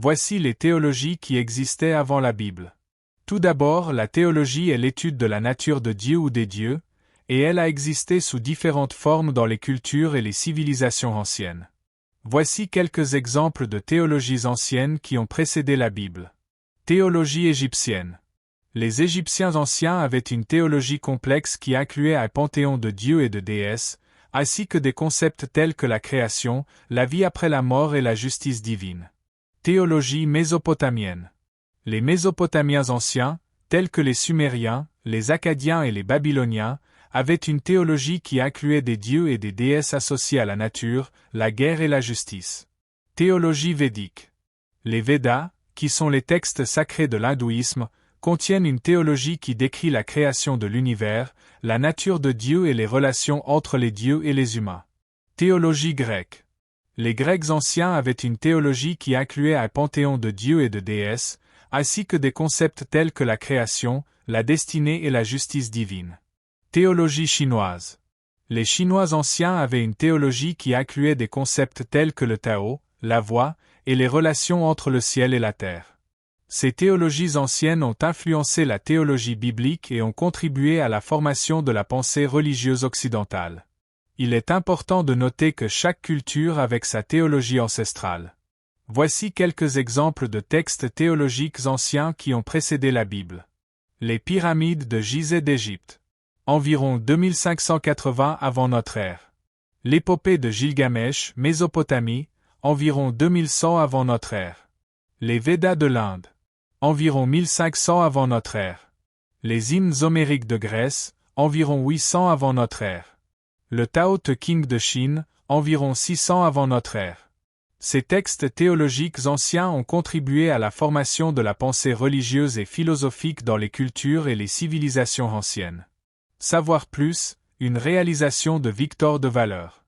Voici les théologies qui existaient avant la Bible. Tout d'abord, la théologie est l'étude de la nature de Dieu ou des dieux, et elle a existé sous différentes formes dans les cultures et les civilisations anciennes. Voici quelques exemples de théologies anciennes qui ont précédé la Bible. Théologie égyptienne. Les Égyptiens anciens avaient une théologie complexe qui incluait un panthéon de dieux et de déesses, ainsi que des concepts tels que la création, la vie après la mort et la justice divine. Théologie mésopotamienne. Les Mésopotamiens anciens, tels que les Sumériens, les Akkadiens et les Babyloniens, avaient une théologie qui incluait des dieux et des déesses associés à la nature, la guerre et la justice. Théologie védique. Les Védas, qui sont les textes sacrés de l'hindouisme, contiennent une théologie qui décrit la création de l'univers, la nature de Dieu et les relations entre les dieux et les humains. Théologie grecque. Les Grecs anciens avaient une théologie qui incluait un panthéon de dieux et de déesses, ainsi que des concepts tels que la création, la destinée et la justice divine. Théologie chinoise. Les Chinois anciens avaient une théologie qui incluait des concepts tels que le Tao, la voie, et les relations entre le ciel et la terre. Ces théologies anciennes ont influencé la théologie biblique et ont contribué à la formation de la pensée religieuse occidentale. Il est important de noter que chaque culture avait sa théologie ancestrale. Voici quelques exemples de textes théologiques anciens qui ont précédé la Bible. Les pyramides de Gizeh d'Égypte. Environ 2580 avant notre ère. L'épopée de Gilgamesh, Mésopotamie, environ 2100 avant notre ère. Les Védas de l'Inde. Environ 1500 avant notre ère. Les hymnes homériques de Grèce, environ 800 avant notre ère. Le Tao Te Ching de Chine, environ 600 avant notre ère. Ces textes théologiques anciens ont contribué à la formation de la pensée religieuse et philosophique dans les cultures et les civilisations anciennes. Savoir plus, une réalisation de Victor de Valeur.